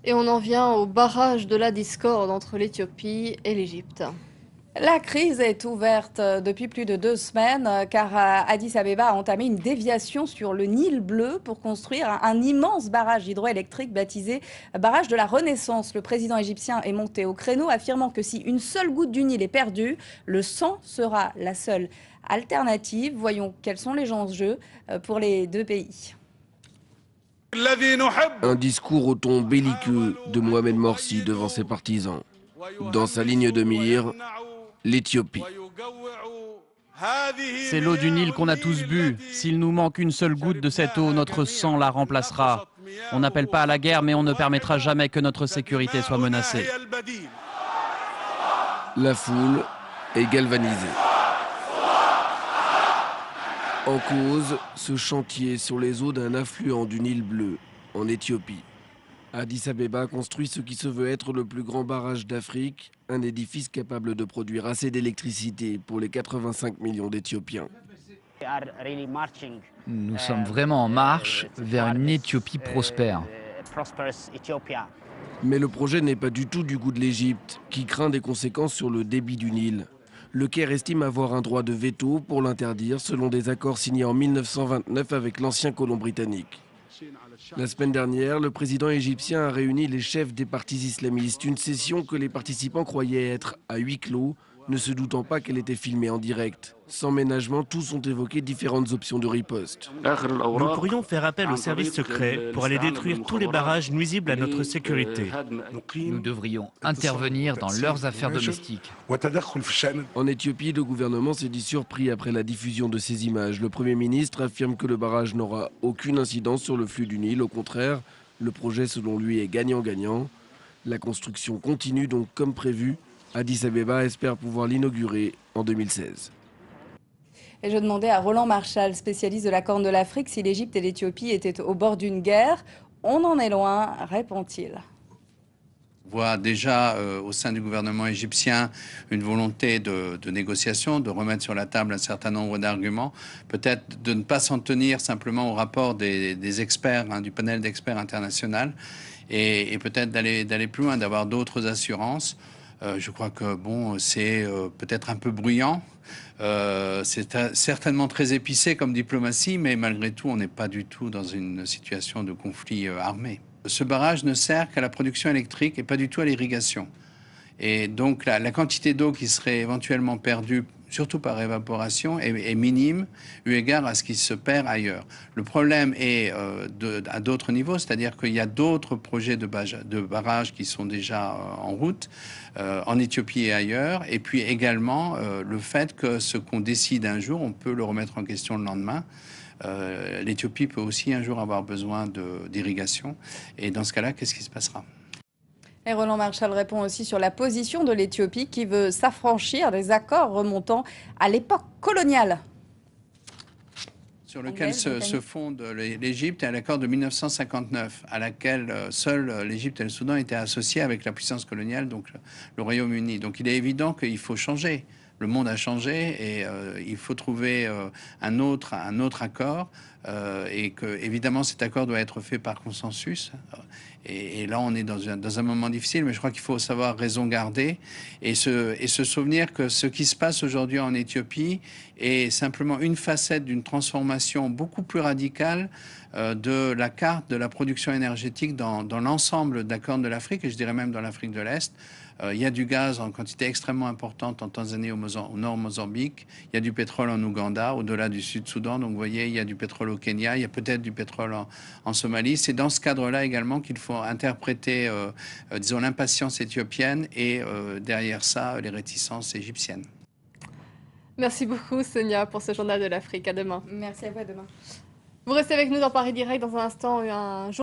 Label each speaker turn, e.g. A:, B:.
A: Et on en vient au barrage de la discorde entre l'Éthiopie et l'Égypte.
B: La crise est ouverte depuis plus de 2 semaines car Addis Abeba a entamé une déviation sur le Nil bleu pour construire un immense barrage hydroélectrique baptisé barrage de la Renaissance. Le président égyptien est monté au créneau affirmant que si une seule goutte du Nil est perdue, le sang sera la seule alternative. Voyons quels sont les enjeux pour les deux pays.
C: Un discours au ton belliqueux de Mohamed Morsi devant ses partisans. Dans sa ligne de mire, l'Éthiopie.
D: C'est l'eau du Nil qu'on a tous bu. S'il nous manque une seule goutte de cette eau, notre sang la remplacera. On n'appelle pas à la guerre, mais on ne permettra jamais que notre sécurité soit menacée.
C: La foule est galvanisée. En cause, ce chantier sur les eaux d'un affluent du Nil bleu, en Éthiopie. Addis Abeba construit ce qui se veut être le plus grand barrage d'Afrique, un édifice capable de produire assez d'électricité pour les 85 millions d'Éthiopiens.
E: Nous sommes vraiment en marche vers une Éthiopie prospère.
C: Mais le projet n'est pas du tout du goût de l'Égypte, qui craint des conséquences sur le débit du Nil. Le Caire estime avoir un droit de veto pour l'interdire selon des accords signés en 1929 avec l'ancien colon britannique. La semaine dernière, le président égyptien a réuni les chefs des partis islamistes, une session que les participants croyaient être à huis clos, ne se doutant pas qu'elle était filmée en direct. Sans ménagement, tous ont évoqué différentes options de riposte.
F: Nous pourrions faire appel aux services secrets pour aller détruire tous les barrages nuisibles à notre sécurité.
E: Nous devrions intervenir dans leurs affaires domestiques.
C: En Éthiopie, le gouvernement s'est dit surpris après la diffusion de ces images. Le Premier ministre affirme que le barrage n'aura aucune incidence sur le flux du Nil. Au contraire, le projet selon lui est gagnant-gagnant. La construction continue donc comme prévu. Addis Abeba espère pouvoir l'inaugurer en 2016.
B: Et je demandais à Roland Marchal, spécialiste de la Corne de l'Afrique, si l'Égypte et l'Éthiopie étaient au bord d'une guerre. On en est loin, répond-il.
G: On voit déjà au sein du gouvernement égyptien une volonté de négociation, de remettre sur la table un certain nombre d'arguments, peut-être de ne pas s'en tenir simplement au rapport des experts, du panel d'experts international, et peut-être d'aller plus loin, d'avoir d'autres assurances. Je crois que bon, c'est peut-être un peu bruyant, c'est certainement très épicé comme diplomatie, mais malgré tout, on n'est pas du tout dans une situation de conflit armé. Ce barrage ne sert qu'à la production électrique et pas du tout à l'irrigation. Et donc la quantité d'eau qui serait éventuellement perdue, surtout par évaporation, est minime, eu égard à ce qui se perd ailleurs. Le problème est à d'autres niveaux, c'est-à-dire qu'il y a d'autres projets de barrages qui sont déjà en route, en Éthiopie et ailleurs, et puis également le fait que ce qu'on décide un jour, on peut le remettre en question le lendemain. L'Éthiopie peut aussi un jour avoir besoin d'irrigation, et dans ce cas-là, qu'est-ce qui se passera ?
B: Et Roland Marchal répond aussi sur la position de l'Éthiopie qui veut s'affranchir des accords remontant à l'époque coloniale.
G: Sur lequel se fonde l'Égypte et à l'accord de 1959, à laquelle seuls l'Égypte et le Soudan étaient associés avec la puissance coloniale, donc le Royaume-Uni. Donc il est évident qu'il faut changer. Le monde a changé et il faut trouver un autre accord et que évidemment cet accord doit être fait par consensus. Et là, on est dans un moment difficile, mais je crois qu'il faut savoir raison garder et se souvenir que ce qui se passe aujourd'hui en Éthiopie est simplement une facette d'une transformation beaucoup plus radicale de la carte de la production énergétique dans l'ensemble de la Corne de l'Afrique, et je dirais même dans l'Afrique de l'Est. Il y a du gaz en quantité extrêmement importante en Tanzanie, au nord Mozambique. Il y a du pétrole en Ouganda, au-delà du Sud-Soudan. Donc, vous voyez, il y a du pétrole au Kenya. Il y a peut-être du pétrole en Somalie. C'est dans ce cadre-là également qu'il faut interpréter, disons, l'impatience éthiopienne et derrière ça, les réticences égyptiennes.
A: Merci beaucoup, Sonia, pour ce journal de l'Afrique. À demain.
B: Merci à vous, à demain.
A: Vous restez avec nous dans Paris Direct dans un instant.